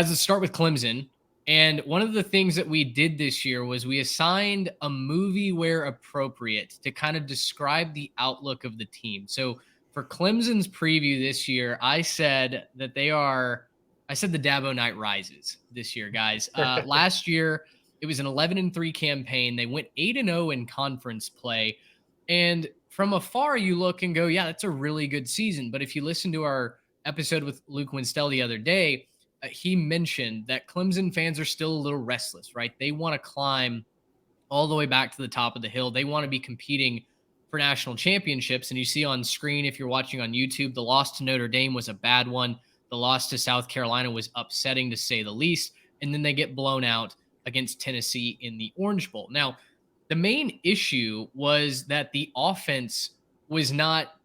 guys, let's start with Clemson. And one of the things that we did this year was we assigned a movie where appropriate to kind of describe the outlook of the team. So for Clemson's preview this year, I said the Dabo Night rises this year, guys. Last year, it was an 11-3 campaign. They went 8-0 in conference play. And from afar, you look and go, yeah, that's a really good season. But if you listen to our episode with Luke Winstell the other day, he mentioned that Clemson fans are still a little restless, right? They want to climb all the way back to the top of the hill. They want to be competing for national championships. And you see on screen, if you're watching on YouTube, the loss to Notre Dame was a bad one. The loss to South Carolina was upsetting, to say the least. And then they get blown out against Tennessee in the Orange Bowl. Now, the main issue was that the offense was not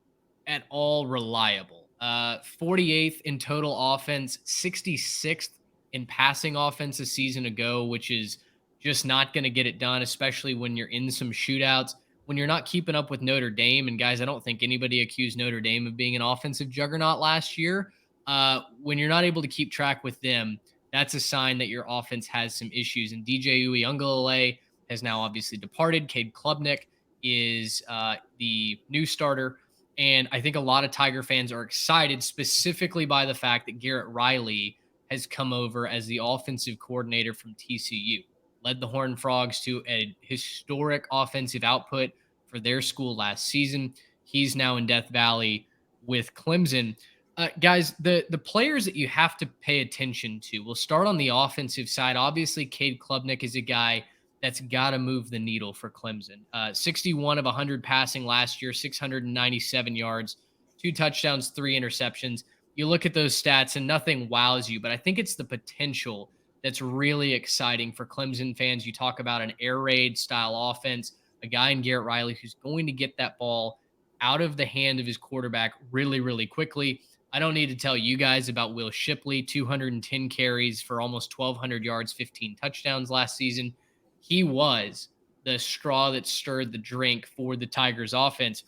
at all reliable. 48th in total offense, 66th in passing offense a season ago, which is just not going to get it done, especially when you're in some shootouts. When you're not keeping up with Notre Dame, and guys, I don't think anybody accused Notre Dame of being an offensive juggernaut last year. When you're not able to keep track with them, that's a sign that your offense has some issues. And DJ Uiagalelei has now obviously departed. Cade Klubnik is the new starter. And I think a lot of Tiger fans are excited specifically by the fact that Garrett Riley has come over as the offensive coordinator from TCU, led the Horned Frogs to a historic offensive output for their school last season. He's now in Death Valley with Clemson. Guys, the players that you have to pay attention to, we'll start on the offensive side. Obviously, Cade Klubnik is a guy that's got to move the needle for Clemson. 61 of 100 passing last year, 697 yards, 2 touchdowns, 3 interceptions. You look at those stats and nothing wows you, but I think it's the potential that's really exciting for Clemson fans. You talk about an air raid style offense, a guy in Garrett Riley who's going to get that ball out of the hand of his quarterback really, really quickly. I don't need to tell you guys about Will Shipley, 210 carries for almost 1,200 yards, 15 touchdowns last season. He was the straw that stirred the drink for the Tigers offense.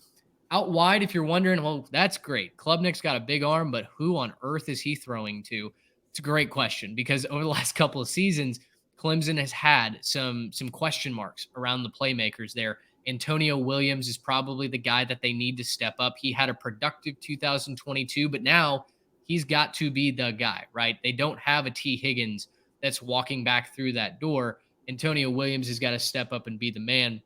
Out wide, if you're wondering, well, that's great. Klubnik's got a big arm, but who on earth is he throwing to? It's a great question because over the last couple of seasons, Clemson has had some question marks around the playmakers there. Antonio Williams is probably the guy that they need to step up. He had a productive 2022, but now he's got to be the guy, right? They don't have a T. Higgins that's walking back through that door. Antonio Williams has got to step up and be the man.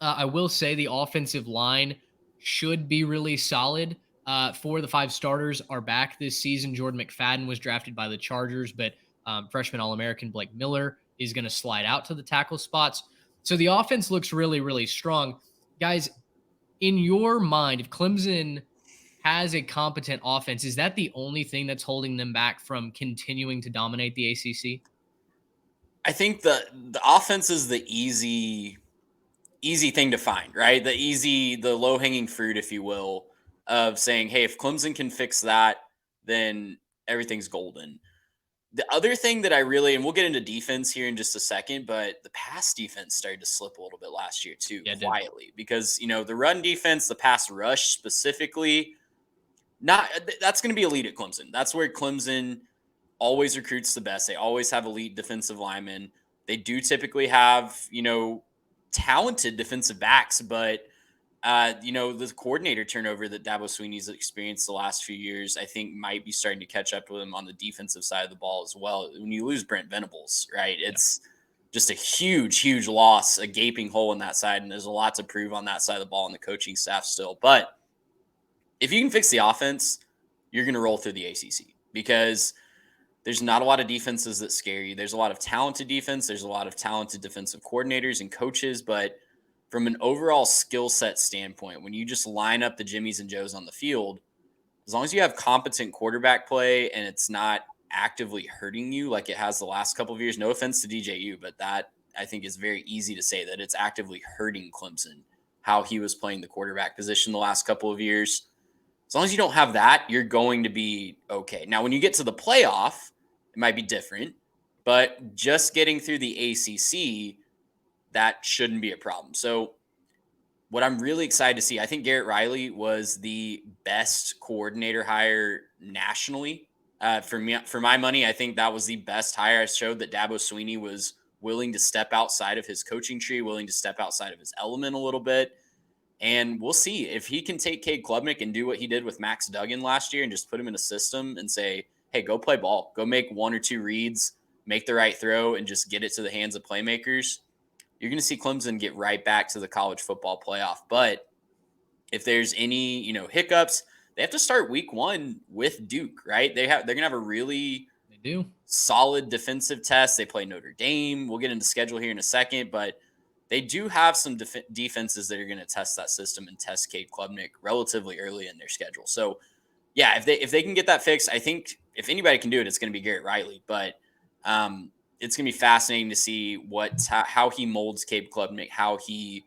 I will say the offensive line should be really solid. 4 of the 5 starters are back this season. Jordan McFadden was drafted by the Chargers, but freshman All-American Blake Miller is going to slide out to the tackle spots. So the offense looks really, really strong. Guys, in your mind, if Clemson has a competent offense, is that the only thing that's holding them back from continuing to dominate the ACC? I think the offense is the easy thing to find, right? The low hanging fruit, if you will, of saying, hey, if Clemson can fix that, then everything's golden. The other thing that I really, and we'll get into defense here in just a second, but the pass defense started to slip a little bit last year too, quietly, because, the run defense, the pass rush specifically, that's going to be elite at Clemson. That's where Clemson always recruits the best. They always have elite defensive linemen. They do typically have, talented defensive backs, but the coordinator turnover that Dabo Swinney's experienced the last few years, I think might be starting to catch up with him on the defensive side of the ball as well. When you lose Brent Venables, right, it's just a huge, huge loss, a gaping hole in that side, and there's a lot to prove on that side of the ball and the coaching staff still. But if you can fix the offense, you're going to roll through the ACC because there's not a lot of defenses that scare you. There's a lot of talented defense. There's a lot of talented defensive coordinators and coaches, but from an overall skill set standpoint, when you just line up the Jimmies and Joes on the field, as long as you have competent quarterback play and it's not actively hurting you like it has the last couple of years, no offense to DJU, but that I think is very easy to say that it's actively hurting Clemson, how he was playing the quarterback position the last couple of years. As long as you don't have that, you're going to be okay. Now, when you get to the playoff, it might be different, but just getting through the ACC, that shouldn't be a problem. So what I'm really excited to see, I think Garrett Riley was the best coordinator hire nationally For my money, I think that was the best hire. It showed that Dabo Sweeney was willing to step outside of his coaching tree, willing to step outside of his element a little bit. And we'll see if he can take Cade Klubnik and do what he did with Max Duggan last year and just put him in a system and say, hey, go play ball, go make 1 or 2 reads, make the right throw, and just get it to the hands of playmakers. You're going to see Clemson get right back to the college football playoff. But if there's any, hiccups, they have to start week 1 with Duke, right? They're going to have a really They do. solid defensive test. They play Notre Dame. We'll get into schedule here in a second, but they do have some defenses that are going to test that system and test Cade Klubnik relatively early in their schedule. So, yeah, if they can get that fixed, I think if anybody can do it, it's going to be Garrett Riley. But it's going to be fascinating to see how he molds Cade Klubnik, how he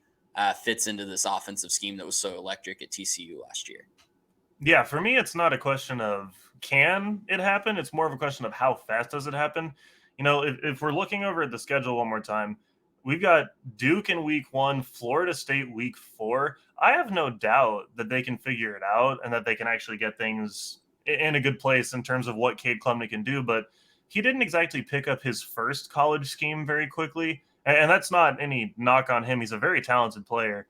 fits into this offensive scheme that was so electric at TCU last year. Yeah, for me, it's not a question of can it happen. It's more of a question of how fast does it happen. If we're looking over at the schedule one more time, we've got Duke in week 1, Florida State week 4. I have no doubt that they can figure it out and that they can actually get things in a good place in terms of what Cade Klubnik can do. But he didn't exactly pick up his first college scheme very quickly. And that's not any knock on him. He's a very talented player,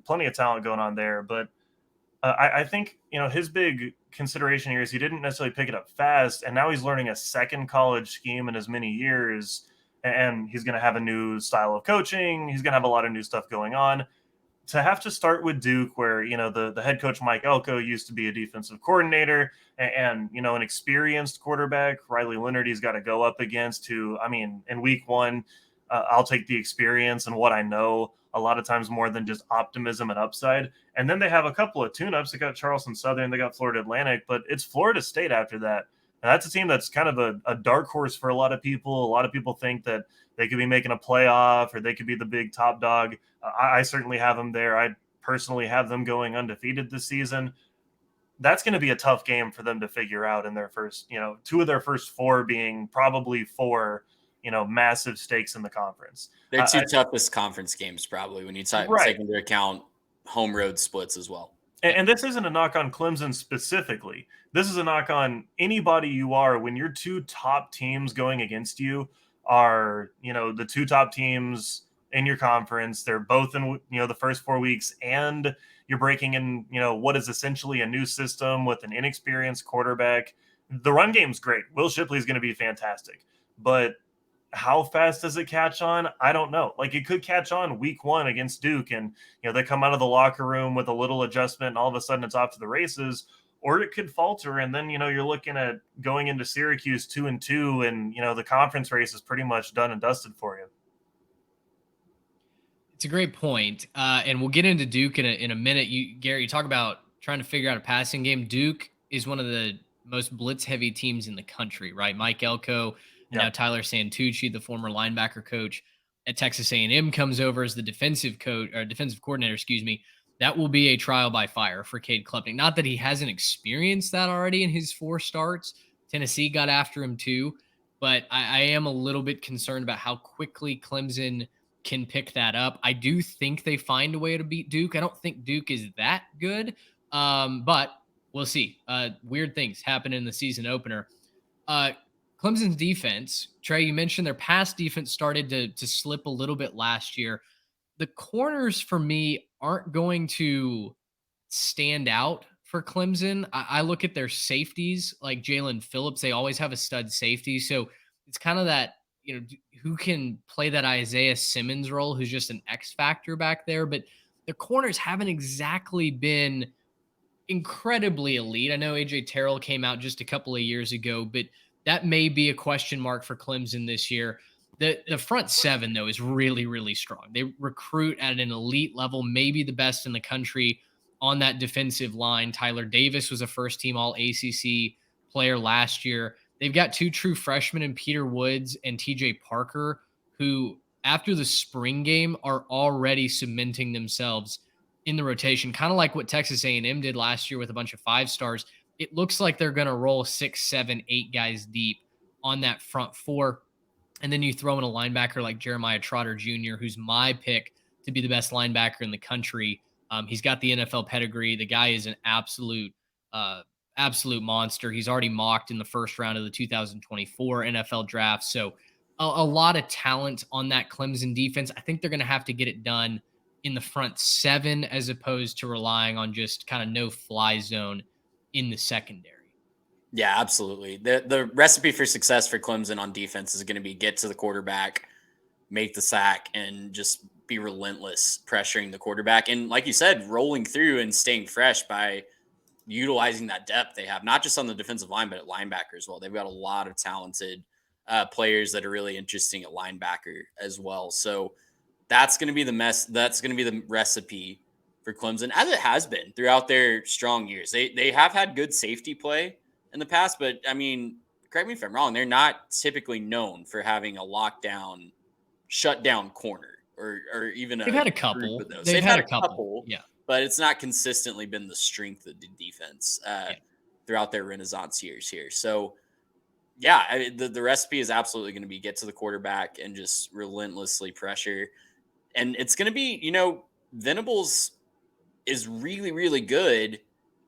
plenty of talent going on there. But I think his big consideration here is he didn't necessarily pick it up fast, and now he's learning a second college scheme in as many years, and he's going to have a new style of coaching. He's going to have a lot of new stuff going on. To have to start with Duke, where the head coach Mike Elko used to be a defensive coordinator, and an experienced quarterback, Riley Leonard, he's got to go up against. Who, I mean, in week 1, I'll take the experience and what I know a lot of times more than just optimism and upside. And then they have a couple of tune-ups. They got Charleston Southern, they got Florida Atlantic, but it's Florida State after that. And that's a team that's kind of a dark horse for a lot of people. A lot of people think that they could be making a playoff or they could be the big top dog. I certainly have them there. I personally have them going undefeated this season. That's going to be a tough game for them to figure out in their first, 2 of their first 4 being probably 4 massive stakes in the conference. They're 2 toughest conference games, probably, when you take into account home road splits as well. And this isn't a knock on Clemson specifically. This is a knock on anybody you are when your 2 top teams going against you are, the 2 top teams in your conference. They're both in, the first 4 weeks, and you're breaking in, what is essentially a new system with an inexperienced quarterback. The run game's great. Will Shipley's going to be fantastic. But how fast does it catch on? I don't know. Like, it could catch on week 1 against Duke, and they come out of the locker room with a little adjustment, and all of a sudden it's off to the races. Or it could falter, and then you're looking at going into Syracuse 2-2, and the conference race is pretty much done and dusted for you. It's a great point, and we'll get into Duke in a minute. Gary, you talk about trying to figure out a passing game. Duke is one of the most blitz-heavy teams in the country, right? Mike Elko. Now Tyler Santucci, the former linebacker coach at Texas A&M, comes over as the defensive coordinator, excuse me. That will be a trial by fire for Cade Klubnik. Not that he hasn't experienced that already in his 4 starts. Tennessee got after him too, but I am a little bit concerned about how quickly Clemson can pick that up. I do think they find a way to beat Duke. I don't think Duke is that good, but we'll see. Weird things happen in the season opener. Clemson's defense, Trey, you mentioned their pass defense started to slip a little bit last year. The corners for me aren't going to stand out for Clemson. I look at their safeties like Jalen Phillips. They always have a stud safety. So it's kind of that, who can play that Isaiah Simmons role, who's just an X factor back there. But the corners haven't exactly been incredibly elite. I know AJ Terrell came out just a couple of years ago, but that may be a question mark for Clemson this year. The front 7, though, is really, really strong. They recruit at an elite level, maybe the best in the country on that defensive line. Tyler Davis was a first-team All-ACC player last year. They've got 2 true freshmen in Peter Woods and TJ Parker, who, after the spring game, are already cementing themselves in the rotation, kind of like what Texas A&M did last year with a bunch of 5 stars. It looks like they're going to roll 6, 7, 8 guys deep on that front 4. And then you throw in a linebacker like Jeremiah Trotter Jr., who's my pick to be the best linebacker in the country. He's got the NFL pedigree. The guy is an absolute absolute monster. He's already mocked in the first round of the 2024 NFL draft. So a lot of talent on that Clemson defense. I think they're going to have to get it done in the front seven as opposed to relying on just kind of no fly zone in the secondary. Yeah, absolutely. The recipe for success for Clemson on defense is going to be get to the quarterback, make the sack, and just be relentless pressuring the quarterback. And like you said, rolling through and staying fresh by utilizing that depth they have, not just on the defensive line, but at linebacker as well. They've got a lot of talented players that are really interesting at linebacker as well. So that's going to be the mess. That's going to be the recipe for Clemson, as it has been throughout their strong years. They have had good safety play in the past, but I mean, correct me if I'm wrong, they're not typically known for having a lockdown, shut down corner or even They've a had a group couple. of those. They've They've had had a a couple. couple, Yeah. but it's not consistently been the strength of the defense Yeah. throughout their Renaissance years here. So, yeah, the recipe is absolutely going to be get to the quarterback and just relentlessly pressure. And it's going to be, Venables is really, really good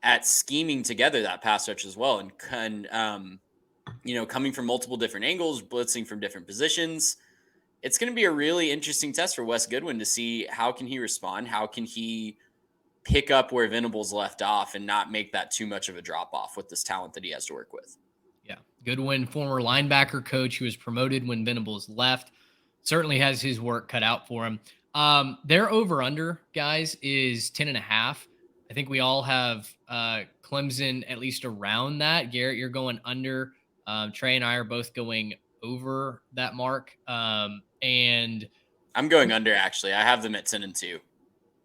at scheming together that pass rush as well. And coming from multiple different angles, blitzing from different positions. It's going to be a really interesting test for Wes Goodwin to see how can he respond? How can he pick up where Venables left off and not make that too much of a drop off with this talent that he has to work with? Yeah. Goodwin, former linebacker coach who was promoted when Venables left, certainly has his work cut out for him. Their over under, guys, is 10.5. I think we all have Clemson at least around that. Garrett, you're going under. Trey and I are both going over that mark. And I'm going under, actually. I have them at 10-2.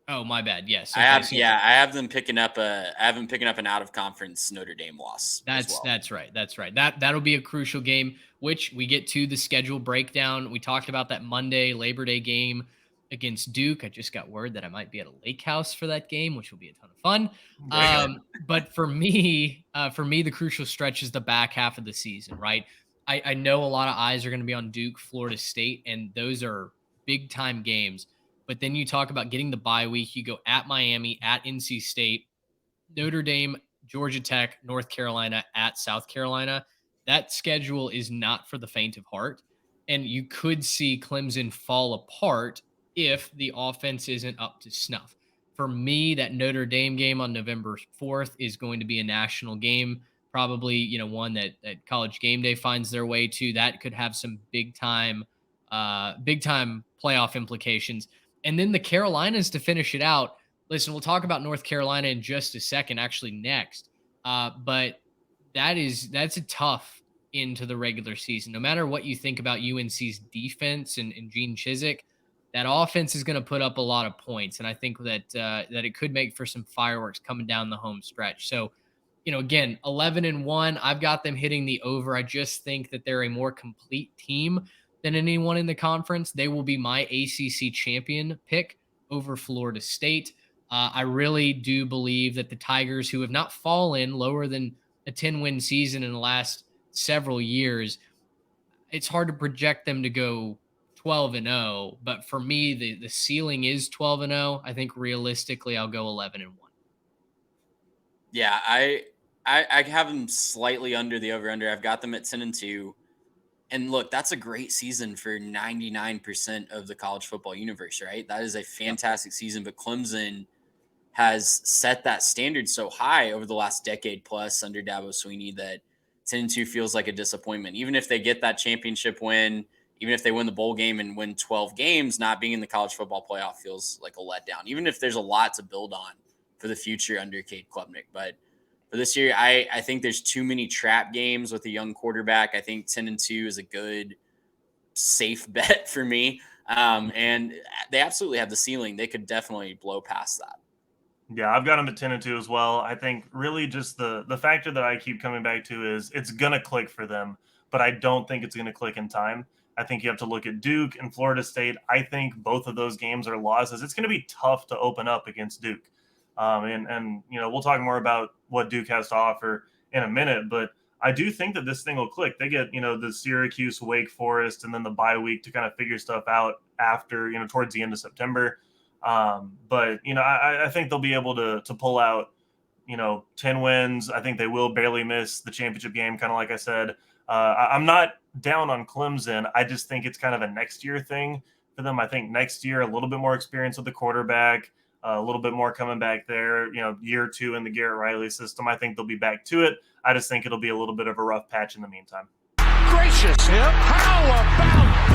oh, my bad. Yes. I have them picking up an out of conference Notre Dame loss. That's right. That's right. That'll be a crucial game, which we get to the schedule breakdown. We talked about that Monday Labor Day game against Duke. I just got word that I might be at a lake house for that game, which will be a ton of fun. But for me, the crucial stretch is the back half of the season, right? I know a lot of eyes are going to be on Duke, Florida State, and those are big time games. But then you talk about getting the bye week. You go at Miami, at NC State, Notre Dame, Georgia Tech, North Carolina, at South Carolina. That schedule is not for the faint of heart. And you could see Clemson fall apart if the offense isn't up to snuff. For me, that Notre Dame game on November 4th is going to be a national game, probably, one that College Game Day finds their way to. That could have some big time playoff implications. And then the Carolinas to finish it out. Listen, we'll talk about North Carolina in just a second, actually next. But that's a tough into the regular season. No matter what you think about UNC's defense and Gene Chizik, that offense is going to put up a lot of points. And I think that it could make for some fireworks coming down the home stretch. So, again, 11-1, I've got them hitting the over. I just think that they're a more complete team than anyone in the conference. They will be my ACC champion pick over Florida State. I really do believe that the Tigers, who have not fallen lower than a 10-win season in the last several years, it's hard to project them to go 12-0. But for me, the ceiling is 12-0. I think realistically, I'll go 11-1. Yeah, I have them slightly under the over-under. I've got them at 10-2. And look, that's a great season for 99% of the college football universe, right? That is a fantastic season, but Clemson has set that standard so high over the last decade plus under Dabo Swinney that 10-2 feels like a disappointment. Even if they get that championship win, even if they win the bowl game and win 12 games, not being in the college football playoff feels like a letdown, even if there's a lot to build on for the future under Cade Klubnik. But for this year, I think there's too many trap games with a young quarterback. I think 10-2 is a good, safe bet for me. And they absolutely have the ceiling. They could definitely blow past that. Yeah, I've got them at 10-2 as well. I think really just the factor that I keep coming back to is it's going to click for them, but I don't think it's going to click in time. I think you have to look at Duke and Florida State. I think both of those games are losses. It's going to be tough to open up against Duke. And we'll talk more about what Duke has to offer in a minute, but I do think that this thing will click. They get, the Syracuse, Wake Forest, and then the bye week to kind of figure stuff out after, towards the end of September. But I think they'll be able to pull out 10 wins. I think they will barely miss the championship game, kind of like I said. I'm not down on Clemson. I just think it's kind of a next year thing for them. I think next year, a little bit more experience with the quarterback, a little bit more coming back there, year or two in the Garrett Riley system. I think they'll be back to it. I just think it'll be a little bit of a rough patch in the meantime. Gracious. Yep. How about